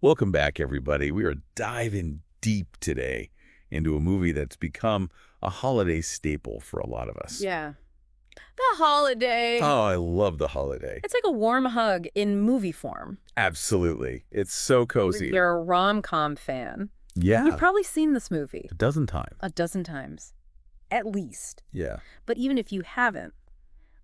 Welcome back, everybody. We are diving deep today into a movie that's become a holiday staple for a lot of us. Yeah. The holiday. Oh, I love the holiday. It's like a warm hug in movie form. Absolutely. It's so If cozy. you're a rom-com fan, Yeah. you've probably seen this movie A dozen times. a dozen times, at least. Yeah. But even if you haven't,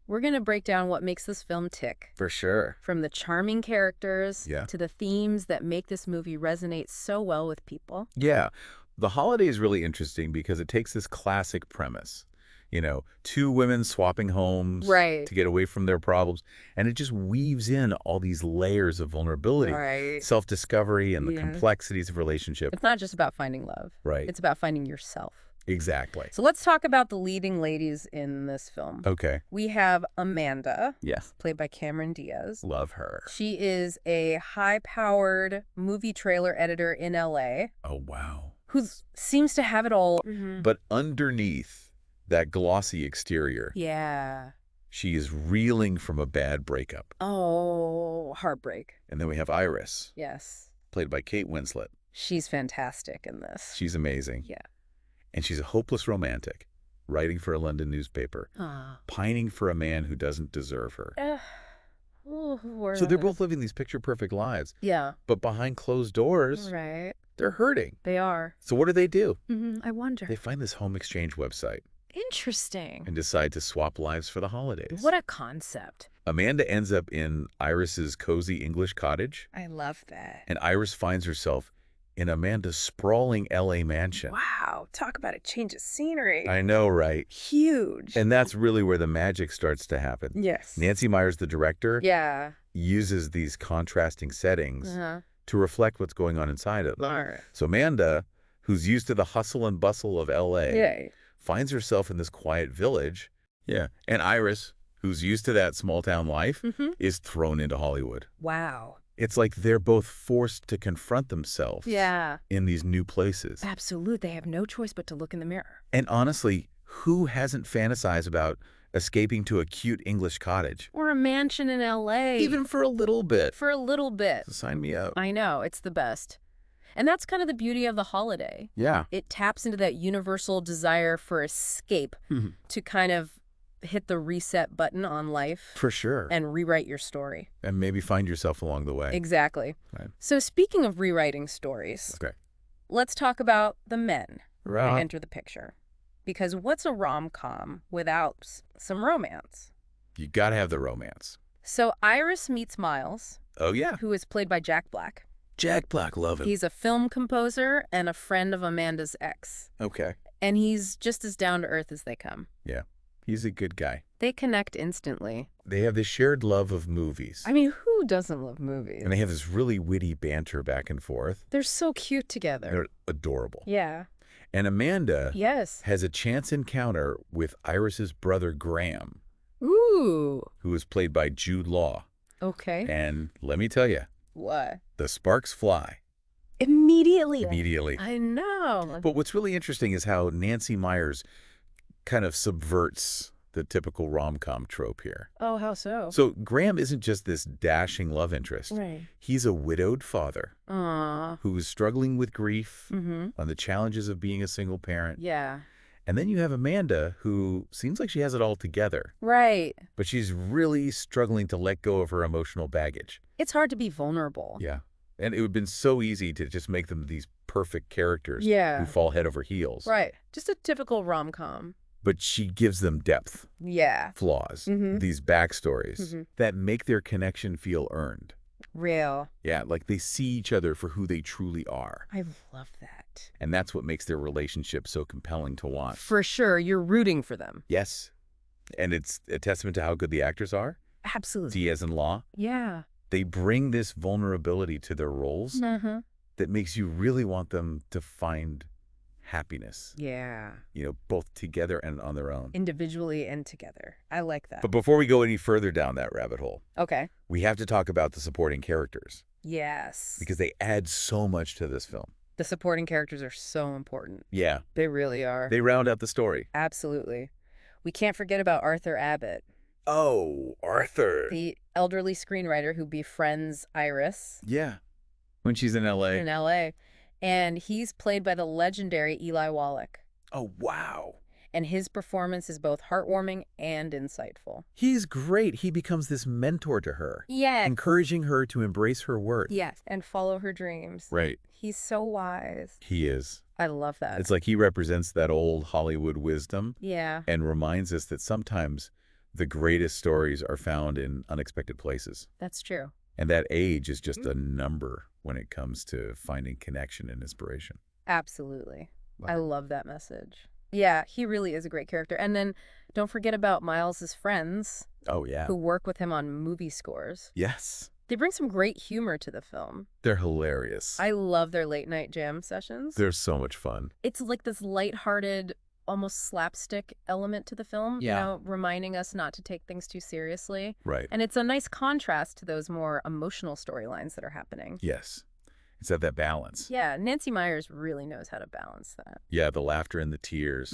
we're going to break down what makes this film tick. For sure. From the charming characters Yeah. to the themes that make this movie resonate so well with people. Yeah. The holiday is really interesting because it takes this classic premise. You know, two women swapping homes Right. to get away from their problems. And it just weaves in all these layers of vulnerability, Right. self-discovery, and the Yeah. complexities of relationship. It's not just about finding love. Right. It's about finding yourself. Exactly. So let's talk about the leading ladies in this film. Okay. We have Amanda, Yes. played by Cameron Diaz. Love her. She is a high-powered movie trailer editor in LA Oh, wow. who seems to have it all. But underneath that glossy exterior, Yeah. she is reeling from a bad breakup. Oh, heartbreak. And then we have Iris, Yes. played by Kate Winslet. She's fantastic in this. She's amazing. Yeah. And she's a hopeless romantic, writing for a London newspaper, Ah. pining for a man who doesn't deserve her. Oh, So they're both living these picture-perfect lives. Yeah. But behind closed doors, Right. they're hurting. They are. So what do? I wonder. They find this home exchange website Interesting. and decide to swap lives for the holidays. What a concept. Amanda ends up in Iris's cozy English cottage, I love that. and Iris finds herself in Amanda's sprawling LA mansion. Wow. Talk about a change of scenery. I know, right? Huge. And that's really where the magic starts to happen. Yes. Nancy Meyers, the director, Yeah. uses these contrasting settings Uh-huh. to reflect what's going on inside of them. All right. So Amanda, who's used to the hustle and bustle of LA, Yay. finds herself in this quiet village. Yeah. And Iris, who's used to that small town life, is thrown into Hollywood. Wow. It's like they're both forced to confront themselves Yeah. in these new places. Absolute. They have no choice but to look in the mirror. And honestly, who hasn't fantasized about escaping to a cute English cottage? Or a mansion in LA. Even for a little bit. for a little bit. Sign me up. I know. It's the best. And that's kind of the beauty of the holiday. Yeah. It taps into that universal desire for escape to kind of hit the reset button on life For sure. and rewrite your story. And maybe find yourself along the way. Exactly. Right. So speaking of rewriting stories, Okay. let's talk about the men that Right. enter the picture. Because what's a rom-com without some romance? You gotta have the romance. So Iris meets Miles, Oh, yeah. who is played by Jack Black. Jack Black, love him. He's a film composer and a friend of Amanda's ex. Okay. And he's just as down-to-earth as they come. Yeah. He's a good guy. They connect instantly. They have this shared love of movies. I mean, who doesn't love movies? And they have this really witty banter back and forth. They're so cute together. They're adorable. Yeah. And Amanda Yes. has a chance encounter with Iris's brother Graham, Ooh. who is played by Jude Law. Okay. And let me tell you, What? the sparks fly Immediately. immediately. I know. But what's really interesting is how Nancy Meyers kind of subverts the typical rom-com trope here. Oh, how so? So Graham isn't just this dashing love interest. Right. He's a widowed father Aw. who is struggling with grief Mm-hmm. on the challenges of being a single parent. Yeah. And then you have Amanda, who seems like she has it all together, Right. but she's really struggling to let go of her emotional baggage. It's hard to be vulnerable. Yeah. And it would have been so easy to just make them these perfect characters Yeah. who fall head over heels. Right. Just a typical rom-com. But she gives them depth, Yeah. flaws, Mhm. these backstories Mhm. that make their connection feel earned. Real. Yeah, like they see each other for who they truly are. I love that. And that's what makes their relationship so compelling to watch. For sure. You're rooting for them. Yes. And it's a testament to how good the actors are. Absolutely. Diaz and Law. Yeah. They bring this vulnerability to their roles Uh-huh. that makes you really want them to find happiness, Yeah. both together and on their own. Individually and together. I like that. But before we go any further down that rabbit hole, Okay. we have to talk about the supporting characters Yes. because they add so much to this film. The supporting characters are so important. Yeah, They really are. they round out the story. Absolutely. We can't forget about Arthur Abbott, Oh, Arthur. the elderly screenwriter who befriends Iris. Yeah. When she's in L.A.? in L.A. And he's played by the legendary Eli Wallach. Oh, wow. And his performance is both heartwarming and insightful. He's great. He becomes this mentor to her. Yes. Encouraging her to embrace her worth. Yes. And follow her dreams. Right. He's so wise. He is. I love that. It's like he represents that old Hollywood wisdom. Yeah. And reminds us that sometimes the greatest stories are found in unexpected places. That's true. And that age is just a number when it comes to finding connection and inspiration. Absolutely. Wow. I love that message. Yeah, he really is a great character. And then don't forget about Miles's friends. Oh, yeah. Who work with him on movie scores. Yes. They bring some great humor to the film. They're hilarious. I love their late night jam sessions. They're so much fun. It's like this lighthearted, almost slapstick element to the film, Yeah. you know, reminding us not to take things too seriously. Right. And it's a nice contrast to those more emotional storylines that are happening. Yes. It's at that balance. Yeah, Nancy Meyers really knows how to balance that. Yeah, the laughter and the tears.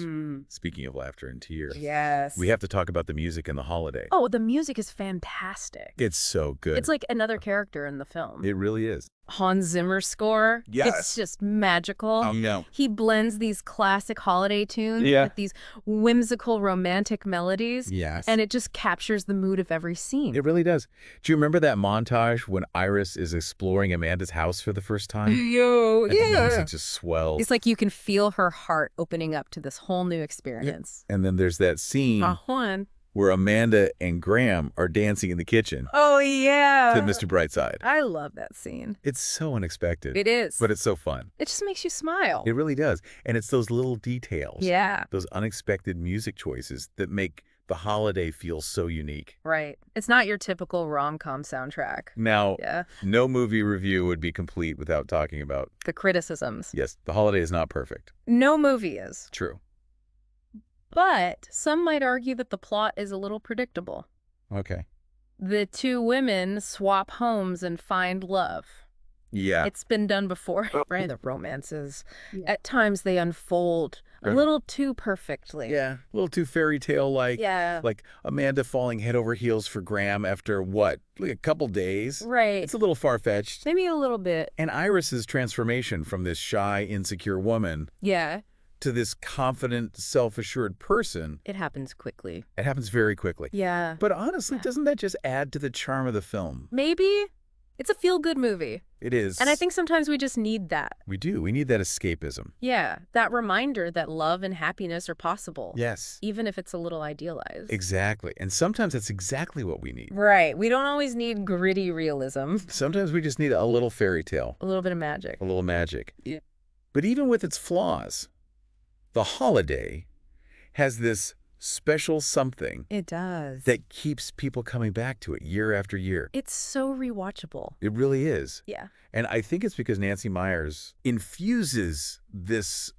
Speaking of laughter and tears. Yes. We have to talk about the music in the holiday. Oh, the music is fantastic. It's so good. It's like another character in the film. It really is. Hans Zimmer score. Yes. It's just magical. Oh, no. He blends these classic holiday tunes with these whimsical romantic melodies. Yes. And it just captures the mood of every scene. It really does. Do you remember that montage when Iris is exploring Amanda's house for the first time? Yo, And the music just swells. It's like you can feel her heart opening up to this whole new experience. And then there's that scene Juan. where Amanda and Graham are dancing in the kitchen Oh, yeah. to Mr. Brightside. I love that scene. It's so unexpected. It is. But it's so fun. It just makes you smile. It really does. And it's those little details. Yeah. Those unexpected music choices that make the holiday feel so unique. Right. It's not your typical rom-com soundtrack. Now, Yeah. no movie review would be complete without talking about, The criticisms. yes, the holiday is not perfect. No movie is. True. But some might argue that the plot is a little predictable. Okay. The two women swap homes and find love. Yeah. It's been done before, right? The romances. At times they unfold a little too perfectly. Yeah. A little too fairy tale-like. Yeah. Like Amanda falling head over heels for Graham after what? Like a couple days? Right. It's a little far-fetched. Maybe a little bit. And Iris's transformation from this shy, insecure woman Yeah. to this confident, self-assured person, It happens quickly. it happens very quickly. Yeah. But honestly, doesn't that just add to the charm of the film? Maybe. It's a feel-good movie. It is. And I think sometimes we just need that. We do. We need that escapism. Yeah. That reminder that love and happiness are possible. Yes. Even if it's a little idealized. Exactly. And sometimes that's exactly what we need. Right. We don't always need gritty realism. Sometimes we just need a little fairy tale, A little bit of magic. a little magic. Yeah. But even with its flaws, the holiday has this special something It does. that keeps people coming back to it year after year. It's so rewatchable. It really is. Yeah. And I think it's because Nancy Meyers infuses this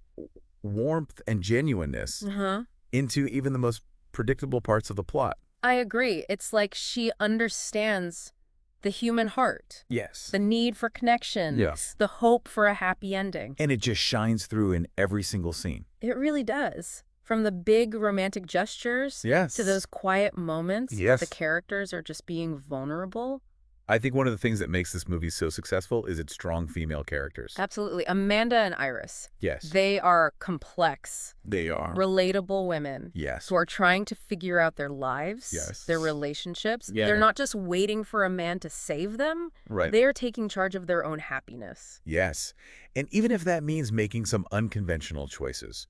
warmth and genuineness Uh-huh. into even the most predictable parts of the plot. I agree. It's like she understands the human heart, Yes. the need for connection, Yes. the hope for a happy ending. And it just shines through in every single scene. It really does. From the big romantic gestures Yes. to those quiet moments, Yes. the characters are just being vulnerable. I think one of the things that makes this movie so successful is its strong female characters. Absolutely. Amanda and Iris. Yes. They are complex, They are. relatable women. Yes. Who are trying to figure out their lives, Yes. their relationships. Yeah. They're not just waiting for a man to save them. Right. They're taking charge of their own happiness. Yes. And even if that means making some unconventional choices.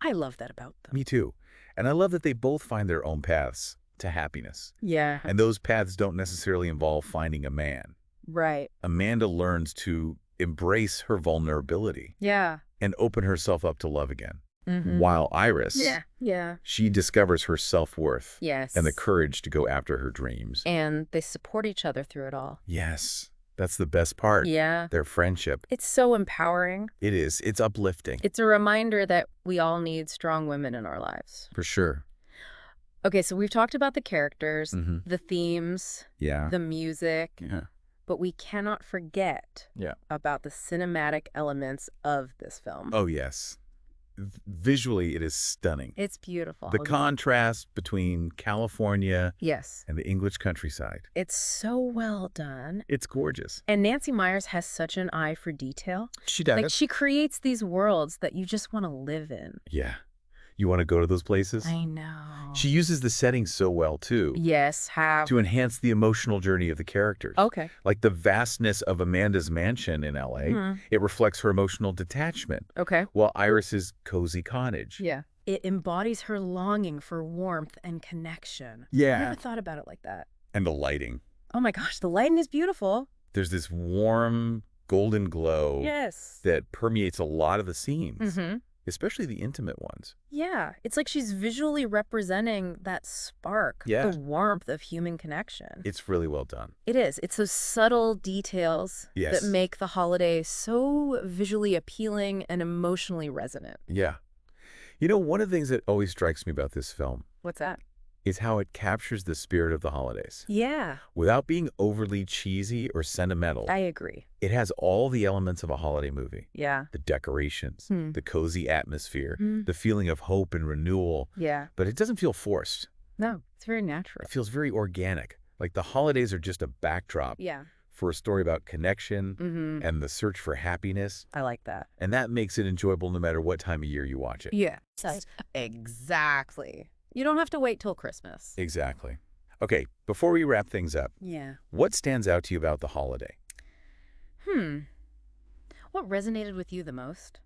I love that about them. Me too. And I love that they both find their own paths to happiness. Yeah. And those paths don't necessarily involve finding a man. Right. Amanda learns to embrace her vulnerability Yeah. and open herself up to love again. Mm-hmm. While Iris, Yeah. she discovers her self-worth Yes. and the courage to go after her dreams. And they support each other through it all. Yes, that's the best part. Yeah. Their friendship. It's so empowering. It is. It's uplifting. It's a reminder that we all need strong women in our lives. For sure. Okay, so we've talked about the characters, Mm-hmm. the themes, Yeah. the music, Yeah. but we cannot forget Yeah. about the cinematic elements of this film. Oh, yes. Visually, it is stunning. It's beautiful. The contrast between California Yes. and the English countryside. It's so well done. It's gorgeous. And Nancy Meyers has such an eye for detail. She does. Like, she creates these worlds that you just want to live in. Yeah. You want to go to those places? I know. She uses the setting so well, too. Yes, how? To enhance the emotional journey of the characters. Okay. Like the vastness of Amanda's mansion in L.A., it reflects her emotional detachment. Okay. While Iris's cozy cottage. Yeah. It embodies her longing for warmth and connection. Yeah. I never thought about it like that. And the lighting. Oh my gosh, the lighting is beautiful. There's this warm golden glow Yes. that permeates a lot of the scenes, Mm-hmm. especially the intimate ones. Yeah. It's like she's visually representing that spark, Yeah. the warmth of human connection. It's really well done. It is. It's those subtle details Yes. that make the holiday so visually appealing and emotionally resonant. Yeah. You know, one of the things that always strikes me about this film What's that? is how it captures the spirit of the holidays. Yeah, Without being overly cheesy or sentimental, I agree. it has all the elements of a holiday movie. Yeah. The decorations, the cozy atmosphere, Hmm. the feeling of hope and renewal. Yeah. But it doesn't feel forced. No, it's very natural. It feels very organic. Like the holidays are just a backdrop Yeah. for a story about connection Mm-hmm. and the search for happiness. I like that. And that makes it enjoyable no matter what time of year you watch it. Yeah. Exactly. You don't have to wait till Christmas. Exactly. Okay, before we wrap things up, Yeah. what stands out to you about the holiday? What resonated with you the most?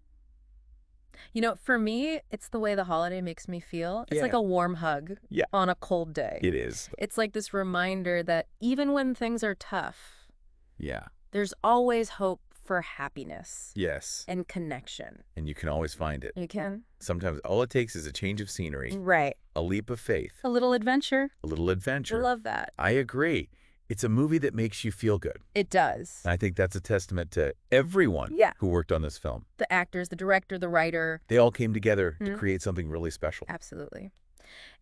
You know, for me, it's the way the holiday makes me feel. It's like Yeah. a warm hug Yeah. on a cold day. It is. It's like this reminder that even when things are tough, Yeah. there's always hope for happiness Yes. and connection. And you can always find it. You can? Sometimes all it takes is a change of scenery, Right. a leap of faith, A little adventure. a little I adventure. love that. I agree. It's a movie that makes you feel good. It does. And I think that's a testament to everyone Yeah. who worked on this film. The actors, the director, the writer. They all came together to create something really special. Absolutely.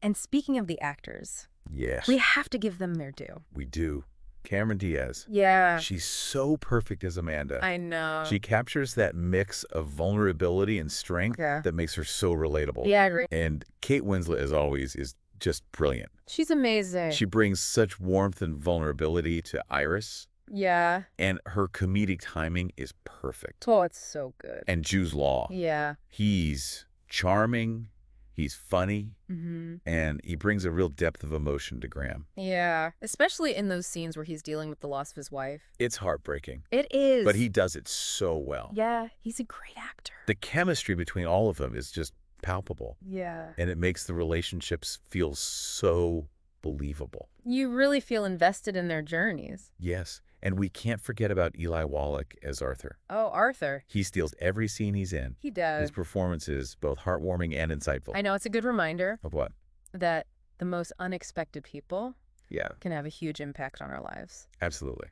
And speaking of the actors, Yes, we have to give them their due. we do. Cameron Diaz. Yeah. She's so perfect as Amanda. I know. She captures that mix of vulnerability and strength Yeah. that makes her so relatable. Yeah, I agree. And Kate Winslet, as always, is just brilliant. She's amazing. She brings such warmth and vulnerability to Iris, Yeah. and her comedic timing is perfect. Oh, it's so good. And Jude's Law. Yeah. He's charming, he's funny, Mm-hmm. and he brings a real depth of emotion to Graham. Yeah. Especially in those scenes where he's dealing with the loss of his wife. It's heartbreaking, It is. but he does it so well. Yeah. He's a great actor. The chemistry between all of them is just palpable, Yeah. and it makes the relationships feel so believable. You really feel invested in their journeys. Yes, and we can't forget about Eli Wallach as Arthur. Oh, Arthur. He steals every scene he's in. He His does. performance is both heartwarming and insightful. I know. It's a good reminder Of what? that the most unexpected people Yeah, can have a huge impact on our lives. absolutely.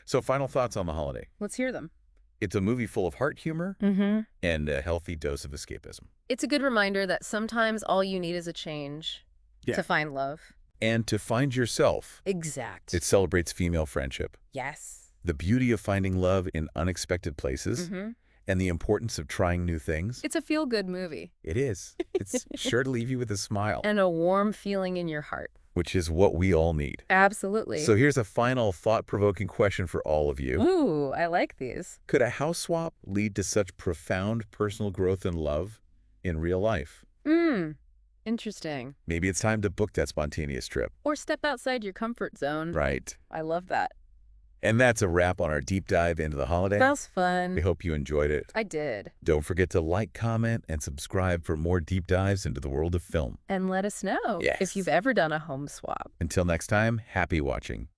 So final thoughts on the holiday. Let's hear them. It's a movie full of heart humor Mm-hmm. and a healthy dose of escapism. It's a good reminder that sometimes all you need is a change Yeah. to find love. And to find yourself, Exact. it celebrates female friendship, Yes. the beauty of finding love in unexpected places, Mm-hmm. and the importance of trying new things. It's a feel-good movie. It is. It's sure to leave you with a smile, And a warm feeling in your heart. which is what we all need. Absolutely. So here's a final thought-provoking question for all of you. Ooh, I like these. Could a house swap lead to such profound personal growth and love in real life? Interesting. Maybe it's time to book that spontaneous trip. Or step outside your comfort zone. Right. I love that. And that's a wrap on our deep dive into the holiday. That was fun. We hope you enjoyed it. I did. Don't forget to like, comment, and subscribe for more deep dives into the world of film. And let us know Yes. if you've ever done a home swap. Until next time, happy watching.